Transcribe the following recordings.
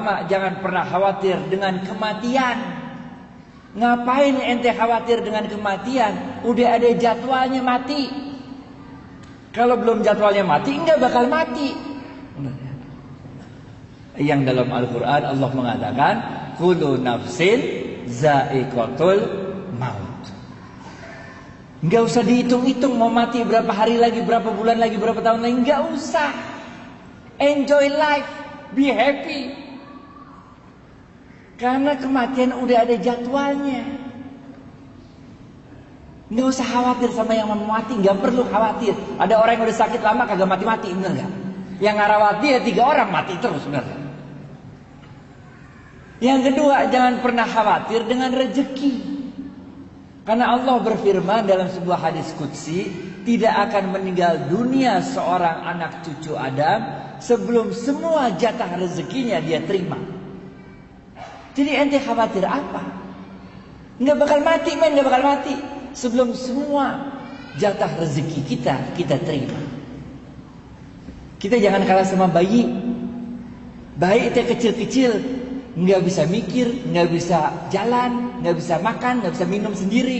Jangan pernah khawatir dengan kematian. Ngapain ente khawatir dengan kematian? Udah ada jadwalnya mati. Kalau belum jadwalnya mati, enggak bakal mati. Yang dalam Al-Quran Allah mengatakan, kullu nafsin za'iqatul maut. Enggak usah dihitung-hitung mau mati berapa hari lagi, berapa bulan lagi, berapa tahun lagi. Enggak usah. Enjoy life, be happy. Karena kematian udah ada jadwalnya. Nggak usah khawatir sama yang mau mati, nggak perlu khawatir. Ada orang yang udah sakit lama kagak mati-mati, bener nggak? Yang ngarawati ya 3 orang mati terus, bener nggak? Yang kedua, jangan pernah khawatir dengan rezeki. Karena Allah berfirman dalam sebuah hadis qudsi, tidak akan meninggal dunia seorang anak cucu Adam sebelum semua jatah rezekinya dia terima. Jadi ente khawatir apa? Nggak bakal mati, men, nggak bakal mati sebelum semua jatah rezeki kita terima. Kita jangan kalah sama bayi. Bayi itu kecil-kecil, nggak bisa mikir, nggak bisa jalan, nggak bisa makan, nggak bisa minum sendiri,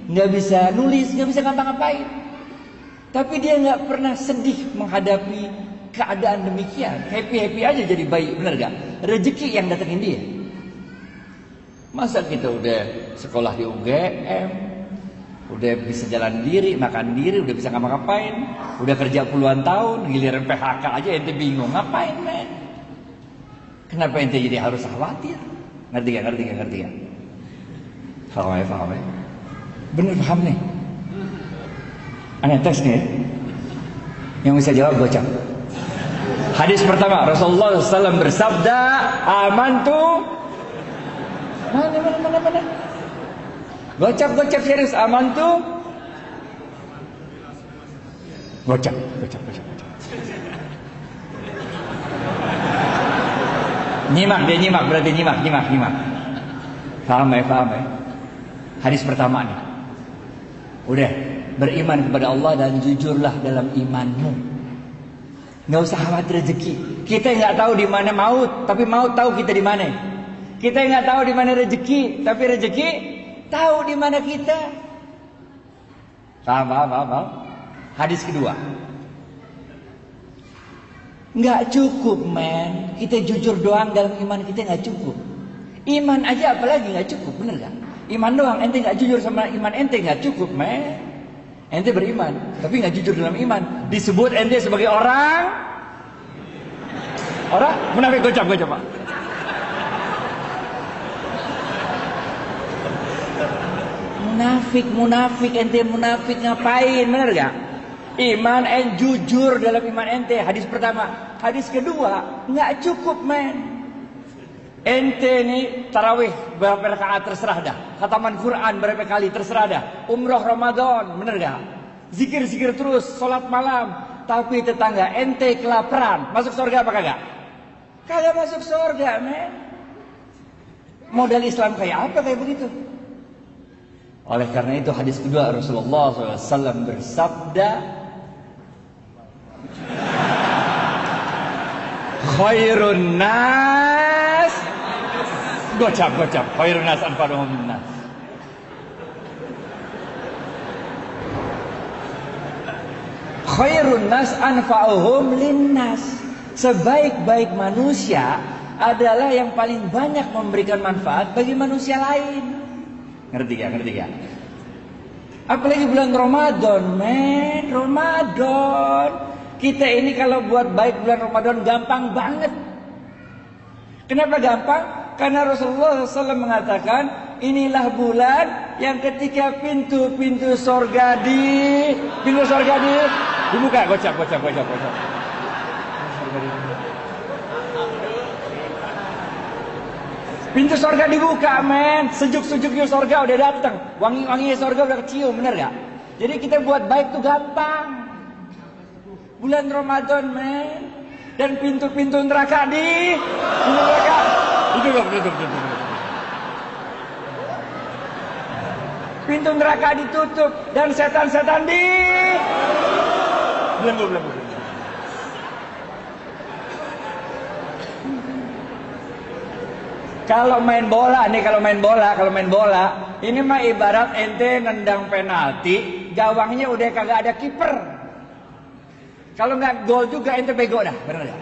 nggak bisa nulis, nggak bisa ngapa-ngapain. Tapi dia nggak pernah sedih menghadapi keadaan demikian. Happy aja jadi bayi, bener gak? Rezeki yang datengin dia. Masa kita udah sekolah di UGM, udah bisa jalan diri, makan diri, udah bisa ngapa-ngapain, udah kerja puluhan tahun, giliran PHK aja ente bingung ngapain, men? Kenapa ente jadi harus khawatir? Ngerti gak? Paham ya? Bener paham nih? Aneh tes nih. Yang bisa jawab gocap. Hadis pertama, Rasulullah SAW bersabda, amantu. Mana? Gocap serius, amantu. Gocap. Nyimak berarti nyimak. Paham ya? Hadis pertama nih. Udah, beriman kepada Allah dan jujurlah dalam imanmu. Nggak usah khawatir rezeki. Kita nggak tahu di mana maut, tapi maut tahu kita di mana. Kita nggak tahu di mana rezeki, tapi rezeki tahu di mana kita. Paham. Hadis kedua. Nggak cukup, men. Kita jujur doang dalam iman kita nggak cukup. Iman aja apalagi nggak cukup, bener gak? Iman doang, ente nggak jujur sama iman ente nggak cukup, men. Ente beriman, tapi nggak jujur dalam iman. Disebut ente sebagai orang munafik. Gocap Pak. Munafik, ente munafik ngapain, bener gak? Iman jujur dalam iman ente, hadis pertama. Hadis kedua, nggak cukup, men. Ente nih tarawih berapa rakaat terserah dah, khataman Quran berapa kali terserah dah, umroh Ramadan, bener gak? Zikir terus, sholat malam, tapi tetangga ente kelaparan, masuk surga apa kagak? Kagak masuk surga, men. Modal Islam kayak apa kayak begitu? Oleh karena itu hadis kedua Rasulullah SAW bersabda, khairun nas, gocap, khairun nas anfa'uhum linnas. Khairun nas anfa'uhum linnas. Sebaik-baik manusia adalah yang paling banyak memberikan manfaat bagi manusia lain. Ngerti gak? Apalagi bulan Ramadan, men. Ramadan. Kita ini kalau buat baik bulan Ramadan gampang banget. Kenapa gampang? Karena Rasulullah SAW mengatakan, inilah bulan yang ketika pintu sorga dibuka. Gocap. Pintu sorga dibuka, men. Sejuk-sejuknya sorga udah datang. Wangi-wanginya sorga udah kecium, bener gak? Jadi kita buat baik tuh gampang. Bulan Ramadan, men. Dan pintu-pintu neraka ditutup. Pintu neraka ditutup. Dan setan-setan belum. Kalau main bola, ini mah ibarat ente nendang penalti, gawangnya udah kagak ada kiper. Kalau nggak gol juga ente bego dah, benar ya?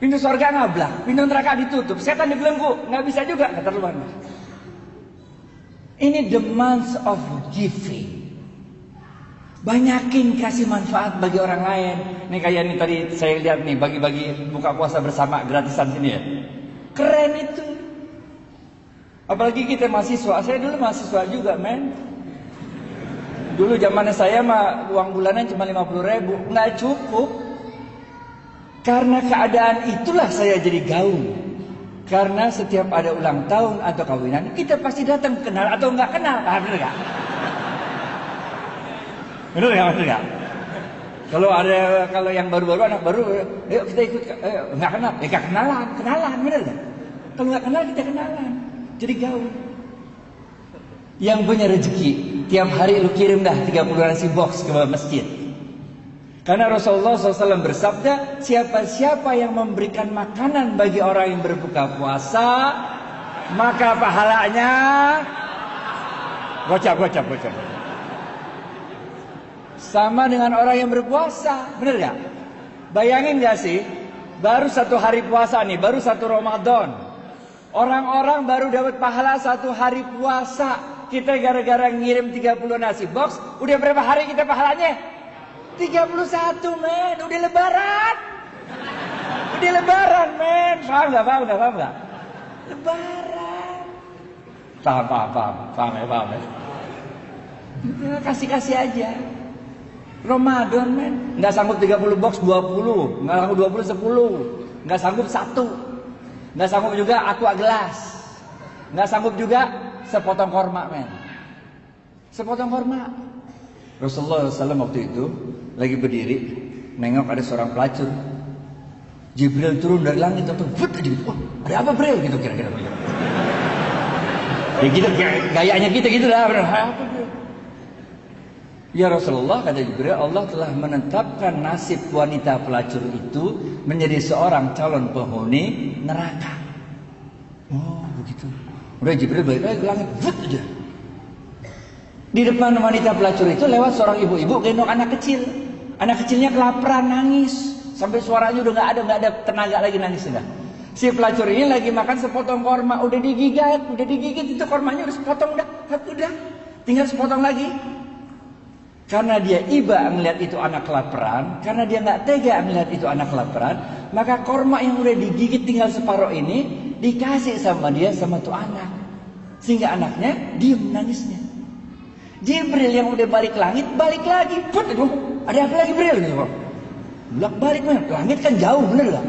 Pintu surga ngablak, pintu neraka ditutup, setan dibelenggu, nggak bisa juga, keterlaluan. Ini the month of giving. Banyakin kasih manfaat bagi orang lain. Nih kayak ini tadi saya lihat nih, bagi-bagi buka puasa bersama gratisan sini ya. Keren itu. Apalagi kita mahasiswa. Saya dulu mahasiswa juga, men. Dulu zamannya saya mah uang bulanan cuma 50.000, nggak cukup. Karena keadaan itulah saya jadi gaul. Karena setiap ada ulang tahun atau kawinan, kita pasti datang, kenal atau nggak kenal, bener nggak? Bener nggak? Kalau yang baru-baru, anak baru, yuk kita ikut, nggak kenal, kenalan, bener nggak? Kalau nggak kenal kita kenalan, jadi gaul. Yang punya rezeki, tiap hari lu kirim dah 30 nasi box ke masjid. Karena Rasulullah SAW bersabda, siapa yang memberikan makanan bagi orang yang berbuka puasa, maka pahalanya gocap. Sama dengan orang yang berpuasa, bener gak? Bayangin gak sih, baru 1 hari puasa nih, baru 1 Ramadan, orang-orang baru dapat pahala 1 hari puasa. Kita gara-gara ngirim 30 nasi box, udah berapa hari kita pahalanya? 31, men, udah lebaran, men. Paham nggak? Lebaran. Paham ya. Kasih aja. Ramadan, men. Nggak sanggup 30 box 20, nggak sanggup 20 10, nggak sanggup 1, nggak sanggup juga aqua gelas, nggak sanggup juga sepotong korma, men. Sepotong korma. Rasulullah SAW waktu itu lagi berdiri, nengok ada seorang pelacur. Jibril turun dari langit atau wah, ada apa Bril gitu kira-kira. Ya gitu gayanya kita gitu lah. Apa Bril? Ya Rasulullah, kata Jibril, Allah telah menetapkan nasib wanita pelacur itu menjadi seorang calon penghuni neraka. Oh begitu. Udah Jibril balik lagi ke langit, aja. Di depan wanita pelacur itu lewat seorang ibu-ibu gendong anak kecil. Anak kecilnya kelaparan, nangis. Sampai suaranya udah nggak ada tenaga lagi nangis sudah. Si pelacur ini lagi makan sepotong korma, udah digigit itu kormanya udah sepotong udah. Tinggal sepotong lagi. Karena dia iba melihat itu anak kelaparan, karena dia nggak tega melihat itu anak kelaparan, maka korma yang udah digigit tinggal separuh ini dikasih sama dia sama tuh anak. Sehingga anaknya diem nangisnya. Jibril yang udah balik langit, balik lagi. Ada apa lagi Jibril? Balik mana? Langit kan jauh, bener gak?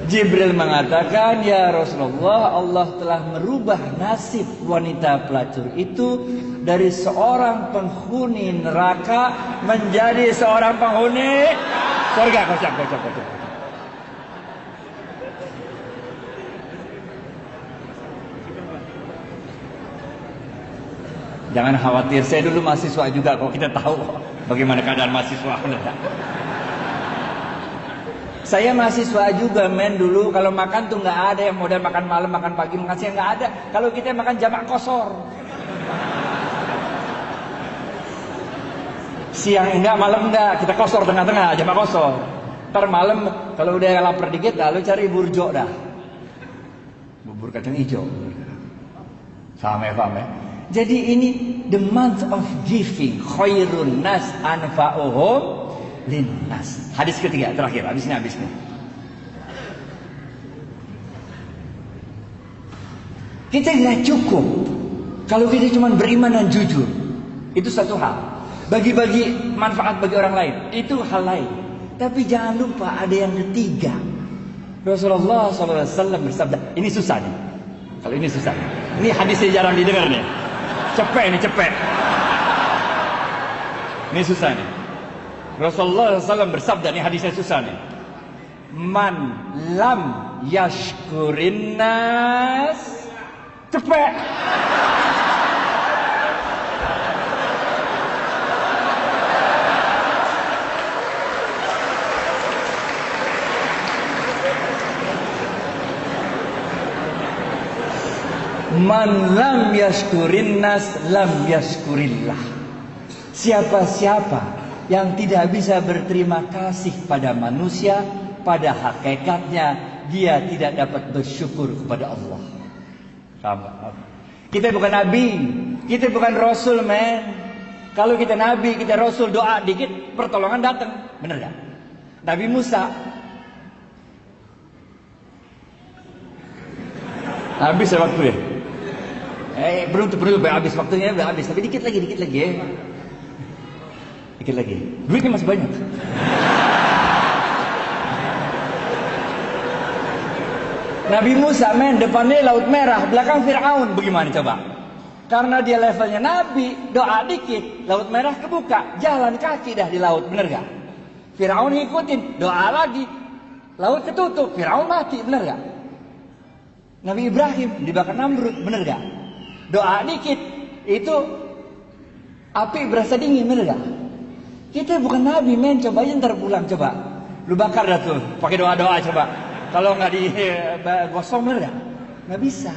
Jibril mengatakan, ya Rasulullah, Allah telah merubah nasib wanita pelacur itu dari seorang penghuni neraka menjadi seorang penghuni surga. Kocak. Jangan khawatir, saya dulu mahasiswa juga kok, kita tahu bagaimana keadaan mahasiswa. Saya mahasiswa juga, men, dulu kalau makan tuh nggak ada yang modal makan malam, makan pagi, makan siang nggak ada. Kalau kita makan jamak kosor. Siang enggak, malam enggak, kita kosor tengah-tengah, jamak kosor. Ntar malam kalau udah lapar dikit, lalu cari burjo dah. Bubur kacang hijau. Paham ya? Jadi ini the month of giving, khairun nas anfa'uhum linnas. Hadis ketiga terakhir, habis ini. Kita nggak cukup kalau kita cuma beriman dan jujur. Itu satu hal. Bagi-bagi manfaat bagi orang lain, itu hal lain. Tapi jangan lupa ada yang ketiga. Rasulullah SAW bersabda, ini susah nih. Kalau ini susah. Ini hadisnya jarang didengar nih. Cepet. Ini susah nih. Rasulullah SAW bersabda, nih hadisnya susah nih. Man lam yashkurin nas. Cepet. Man lam yashkurin nas lam yashkurillah. Siapa-siapa yang tidak bisa berterima kasih pada manusia, pada hakikatnya dia tidak dapat bersyukur kepada Allah. Kita bukan nabi, kita bukan rasul, men. Kalau kita nabi, kita rasul, doa dikit pertolongan datang, bener gak? Nabi Musa habis ya waktu ya. Belum habis waktunya, udah habis. Tapi dikit lagi ya. Dikit lagi. Duitnya masih banyak. Nabi Musa, men, depannya Laut Merah, belakang Fir'aun. Bagaimana coba? Karena dia levelnya Nabi, doa dikit, Laut Merah kebuka, jalan kaki dah di laut, bener gak? Fir'aun ngikutin, doa lagi, laut ketutup, Fir'aun mati, bener gak? Nabi Ibrahim dibakar Namrud, bener gak? Doa dikit, itu api berasa dingin, bener gak? Kita bukan Nabi, men, coba aja ntar pulang, coba. Lu bakar dah tuh, pakai doa-doa coba. Kalau nggak digosong, bener gak? Nggak bisa.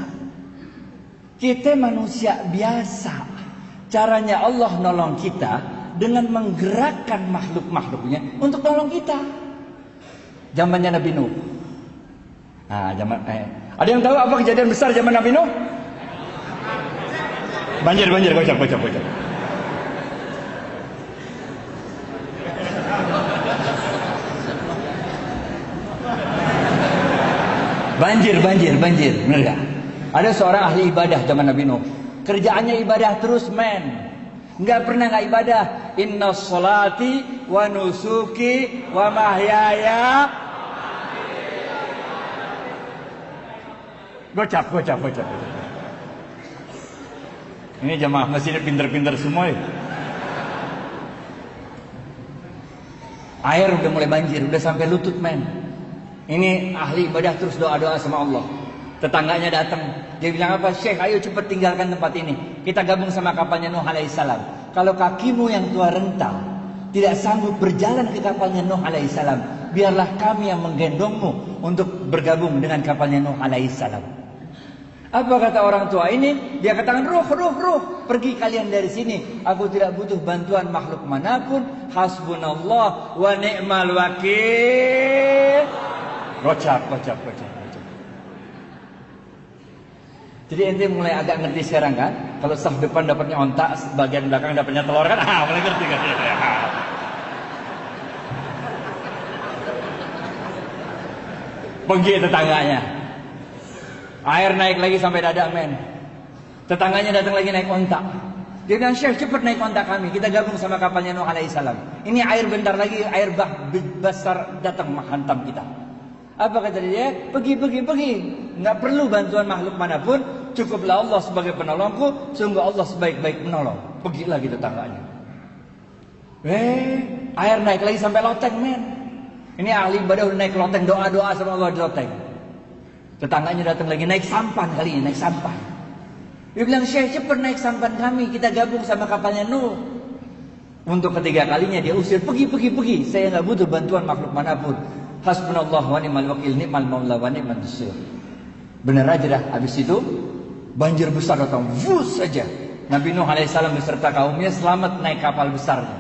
Kita manusia biasa. Caranya Allah nolong kita dengan menggerakkan makhluk-makhluknya untuk nolong kita. Zamannya Nabi Nuh. Nah, ada yang tahu apa kejadian besar zaman Nabi Nuh? Banjir, kocak. Banjir, bener gak? Ada seorang ahli ibadah zaman Nabi Nuh. Kerjaannya ibadah terus, men. Nggak pernah nggak ibadah. Inna sholati wa nusuki wa mahyaya. Gocap. Ini jamaah masjidnya pinter-pinter semua ya. Air udah mulai banjir, udah sampai lutut, men. Ini ahli ibadah terus doa-doa sama Allah. Tetangganya datang, dia bilang apa? Syekh, ayo cepat tinggalkan tempat ini. Kita gabung sama kapalnya Nuh alaihissalam. Kalau kakimu yang tua rental tidak sanggup berjalan ke kapalnya Nuh alaihissalam, biarlah kami yang menggendongmu untuk bergabung dengan kapalnya Nuh alaihissalam. Apa kata orang tua ini? Dia katakan, ruh, pergi kalian dari sini. Aku tidak butuh bantuan makhluk manapun. Hasbunallah wa ni'mal wakil. Gocap. Jadi ente mulai agak ngerti sekarang kan? Kalau saf depan dapatnya ontak, bagian belakang dapatnya telur kan? Mulai ngerti kan? Pergi tetangganya. Air naik lagi sampai dada, men. Tetangganya datang lagi naik ontak. Dia bilang, Syekh, cepat naik ontak kami. Kita gabung sama kapalnya Nuh alaihissalam. Ini air bentar lagi, air besar datang menghantam kita. Apa kata dia? Pergi. Nggak perlu bantuan makhluk manapun. Cukuplah Allah sebagai penolongku. Sungguh Allah sebaik-baik penolong. Pergilah gitu tetangganya. Air naik lagi sampai loteng, men. Ini ahli ibadah udah naik loteng, doa-doa sama Allah di loteng. Tetangganya datang lagi, naik sampan kali ini, naik sampan. Dia bilang, Syekh, cepat naik sampan kami. Kita gabung sama kapalnya Nuh. Untuk ketiga kalinya dia usir, pergi. Saya nggak butuh bantuan makhluk manapun. Hasbunallah wa ni'mal wakil, ni'mal maula wa ni'man nasir. Benar aja dah. Habis itu banjir besar datang, vus saja. Nabi Nuh alaihissalam beserta kaumnya selamat naik kapal besarnya.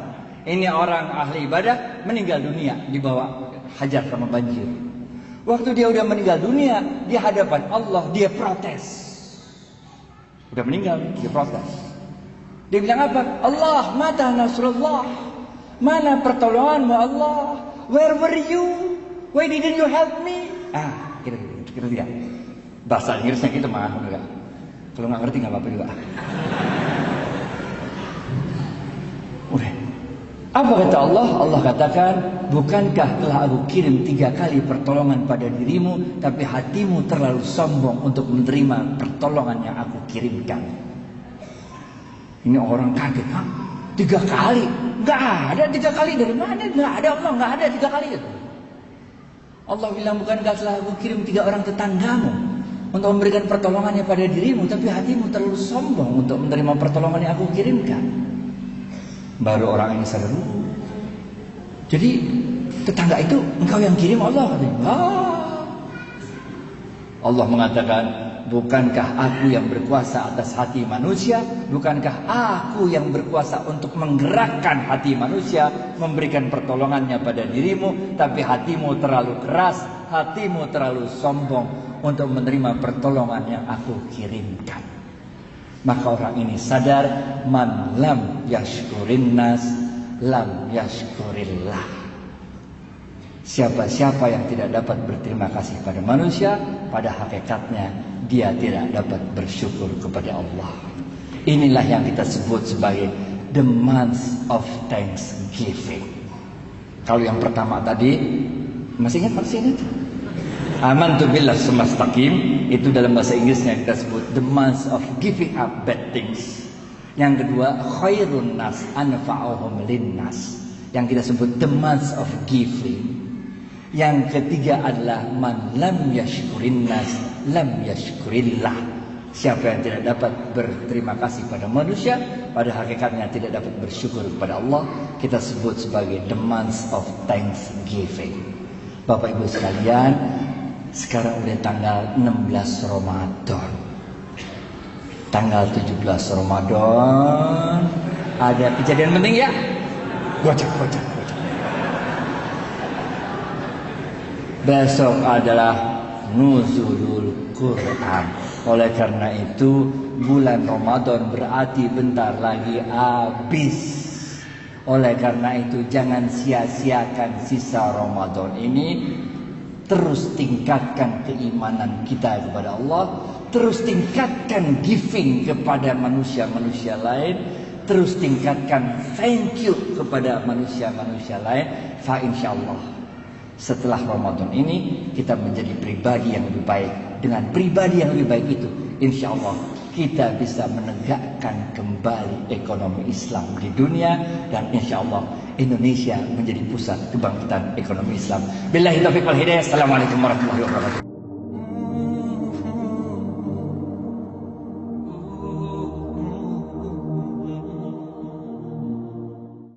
Ini orang ahli ibadah meninggal dunia dibawa hajar sama banjir. Waktu dia udah meninggal dunia di hadapan Allah, dia protes. Udah meninggal, dia protes. Dia bilang apa? Allah, mata nasrullah. Mana pertolonganmu Allah? Where were you? Why didn't you help me? Kira dia. Bahasa Inggrisnya gitu mah, enggak. Kalau nggak ngerti nggak apa-apa juga. Udah. Apa kata Allah? Allah katakan, bukankah telah aku kirim 3 kali pertolongan pada dirimu, tapi hatimu terlalu sombong untuk menerima pertolongan yang aku kirimkan. Ini orang kaget, 3 kali? Nggak ada 3 kali, dari mana? Nggak ada Allah, nggak ada 3 kali itu. Allah bilang, bukankah telah aku kirim 3 orang tetanggamu untuk memberikan pertolongannya pada dirimu, tapi hatimu terlalu sombong untuk menerima pertolongan yang aku kirimkan. Baru orang ini sadar. Jadi tetangga itu engkau yang kirim Allah, katanya. Allah mengatakan, Bukankah aku yang berkuasa atas hati manusia? Bukankah aku yang berkuasa untuk menggerakkan hati manusia, memberikan pertolongannya pada dirimu? Tapi hatimu terlalu keras, hatimu terlalu sombong untuk menerima pertolongan yang aku kirimkan. Maka orang ini sadar, man lam yashkurin nas lam yashkurillah. Siapa-siapa yang tidak dapat berterima kasih pada manusia, pada hakikatnya dia tidak dapat bersyukur kepada Allah. Inilah yang kita sebut sebagai the month of thanksgiving. Kalau yang pertama tadi, masih ingat? Amantu billah sumastaqim, itu dalam bahasa Inggrisnya kita sebut the month of giving up bad things. Yang kedua, khairun nas anfa'uhum linnas, yang kita sebut the month of giving. Yang ketiga adalah man lam yashkurin nas lam yashkurillah. Siapa yang tidak dapat berterima kasih pada manusia, pada hakikatnya tidak dapat bersyukur kepada Allah, kita sebut sebagai the month of thanksgiving. Bapak Ibu sekalian, sekarang udah tanggal 16 Ramadan. Tanggal 17 Ramadan ada kejadian penting ya? Gocak. Besok adalah nuzulul Quran. Oleh karena itu bulan Ramadan berarti bentar lagi habis. Oleh karena itu jangan sia-siakan sisa Ramadan ini. Terus tingkatkan keimanan kita kepada Allah, terus tingkatkan giving kepada manusia-manusia lain, terus tingkatkan thank you kepada manusia-manusia lain. Fa insyaallah setelah Ramadan ini kita menjadi pribadi yang lebih baik. Dengan pribadi yang lebih baik itu, insya Allah kita bisa menegakkan kembali ekonomi Islam di dunia, dan insya Allah Indonesia menjadi pusat kebangkitan ekonomi Islam. Billahi taufiq wal hidayah. Assalamualaikum warahmatullahi wabarakatuh.